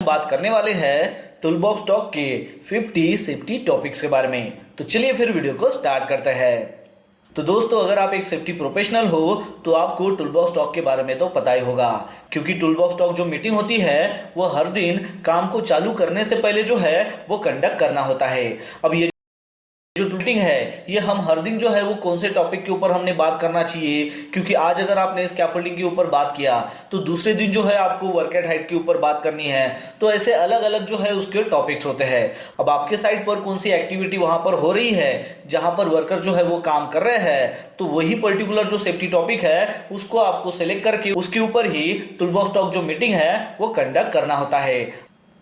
बात करने वाले हैं टूलबॉक्स टॉक के 50 सेफ्टी टॉपिक्स के बारे में। तो चलिए फिर वीडियो को स्टार्ट करते हैं। तो दोस्तों, अगर आप एक सेफ्टी प्रोफेशनल हो तो आपको टूलबॉक्स टॉक के बारे में तो पता ही होगा, क्योंकि टूलबॉक्स टॉक जो मीटिंग होती है वो हर दिन काम को चालू करने से पहले जो है वो कंडक्ट करना होता है। अब ये जो मीटिंग है ये हम हर दिन जो है वो कौन से टॉपिक के ऊपर हमने बात करना चाहिए, क्योंकि आज अगर आपने स्कैफोल्डिंग के ऊपर बात किया तो दूसरे दिन जो है आपको वर्क एट हाइट के ऊपर बात करनी है। तो ऐसे अलग अलग जो है उसके टॉपिक्स होते हैं। अब आपके साइड पर कौन सी एक्टिविटी वहां पर हो रही है जहां पर वर्कर जो है वो काम कर रहे हैं, तो वही पर्टिकुलर जो सेफ्टी टॉपिक है उसको आपको सिलेक्ट करके उसके ऊपर ही टूलबॉक्स टॉक जो मीटिंग है वो कंडक्ट करना होता है।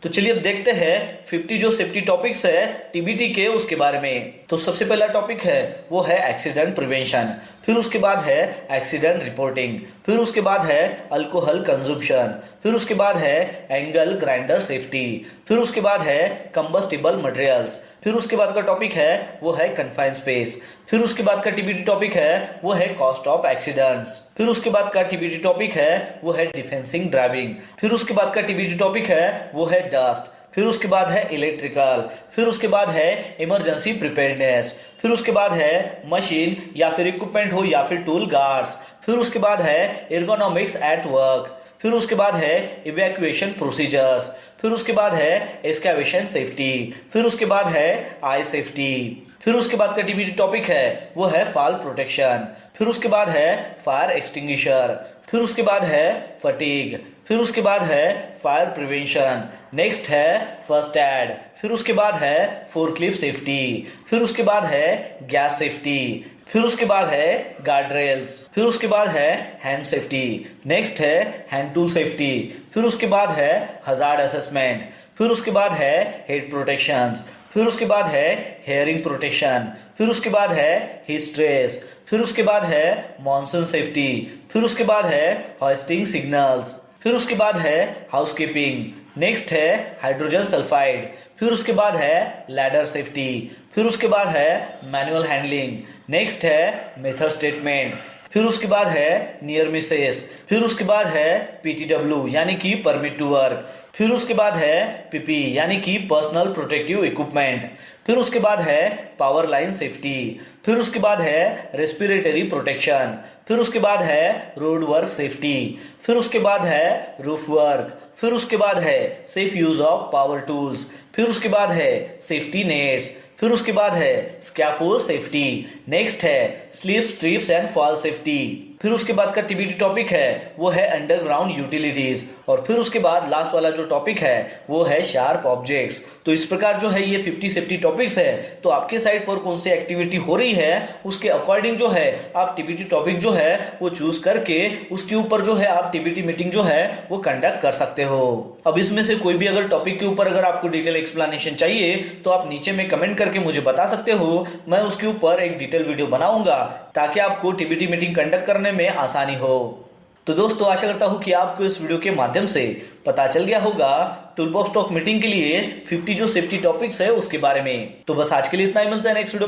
तो चलिए अब देखते हैं 50 जो सेफ्टी टॉपिक्स है टीबीटी के उसके बारे में। तो सबसे पहला टॉपिक है वो है एक्सीडेंट प्रिवेंशन, फिर उसके बाद है एक्सीडेंट रिपोर्टिंग, फिर उसके बाद है अल्कोहल कंजम्पशन, फिर उसके बाद है एंगल ग्राइंडर सेफ्टी, फिर उसके बाद है कंबस्टिबल मटेरियल्स, फिर उसके बाद का टॉपिक है वो है कन्फाइंड स्पेस, फिर उसके बाद का टीबीटी टॉपिक है वो है कॉस्ट ऑफ एक्सीडेंट्स, फिर उसके बाद का टीबीटी टॉपिक है वो है डिफेंसिंग ड्राइविंग, फिर उसके बाद का टीबीटी टॉपिक है वो है डस्ट, फिर उसके बाद है इलेक्ट्रिकल, फिर उसके बाद है इमरजेंसी प्रिपेयर्डनेस, फिर उसके बाद है मशीन या फिर इक्विपमेंट हो या फिर टूल गार्ड्स, फिर उसके बाद है एर्गोनॉमिक्स एट वर्क, फिर उसके बाद है इवैक्यूएशन प्रोसीजर्स, फिर उसके बाद है एक्सकैवेशन सेफ्टी, फिर उसके बाद है आई सेफ्टी, फिर उसके बाद का टीबीटी टॉपिक है वो है फॉल प्रोटेक्शन, फिर उसके बाद है फायर एक्सटिंग्विशर, फिर उसके बाद है फटीग, फिर उसके बाद है फायर प्रिवेंशन, नेक्स्ट है फर्स्ट एड, फिर उसके बाद है फोर्कलिफ्ट सेफ्टी, फिर उसके बाद है गैस सेफ्टी, फिर उसके बाद है गार्ड रेल्स, फिर उसके बाद है हैंड सेफ्टी, नेक्स्ट है हैंड टूल सेफ्टी, फिर उसके बाद है हजार्ड असेसमेंट, फिर उसके बाद है हेड प्रोटेक्शन, फिर उसके बाद है हेयरिंग प्रोटेक्शन, फिर उसके बाद है हीट स्ट्रेस, फिर उसके बाद है मॉनसून सेफ्टी, फिर उसके बाद है होइस्टिंग सिग्नल्स, फिर उसके बाद है हाउसकीपिंग, नेक्स्ट है हाइड्रोजन सल्फाइड, फिर उसके बाद है लैडर सेफ्टी, फिर उसके बाद है मैनुअल हैंडलिंग, नेक्स्ट है मेथड स्टेटमेंट, फिर उसके बाद है नियर मिसेस, फिर उसके बाद है पीटीडब्ल्यू यानी कि परमिट टू वर्क, फिर उसके बाद है पीपी यानी कि पर्सनल प्रोटेक्टिव इक्विपमेंट, फिर उसके बाद है पावर लाइन सेफ्टी, फिर उसके बाद है रेस्पिरेटरी प्रोटेक्शन, फिर उसके बाद है रोड वर्क सेफ्टी, फिर उसके बाद है रूफ वर्क, फिर उसके बाद है safe use of power tools, फिर उसके बाद है सेफ्टी नेट्स, फिर उसके बाद है स्कैफोल्ड सेफ्टी, नेक्स्ट है slip strips and fall safety, फिर उसके बाद का टीबीटी टॉपिक है वो है अंडरग्राउंड यूटिलिटीज, और फिर उसके बाद लास्ट वाला जो टॉपिक है वो है शार्प ऑब्जेक्ट्स। तो इस प्रकार जो है ये 50 सेफ्टी टॉपिक्स है। तो आपके साइड पर कौन सी एक्टिविटी हो रही है उसके अकॉर्डिंग जो है आप टीबीटी टॉपिक जो है वो चूज करके उसके ऊपर जो है आप टीबीटी मीटिंग जो है वो कंडक्ट कर सकते हो। अब इसमें से कोई भी अगर टॉपिक के ऊपर अगर आपको डिटेल एक्सप्लेनेशन चाहिए तो आप नीचे में कमेंट करके मुझे बता सकते हो, मैं उसके ऊपर एक डिटेल वीडियो बनाऊंगा ताकि आपको टीबीटी मीटिंग कंडक्ट करने में आसानी हो। तो दोस्तों, आशा करता हूं कि आपको इस वीडियो के माध्यम से पता चल गया होगा टूलबॉक्स टॉक मीटिंग के लिए 50 जो सेफ्टी टॉपिक्स है उसके बारे में। तो बस आज के लिए इतना ही, मिलता है नेक्स्ट वीडियो।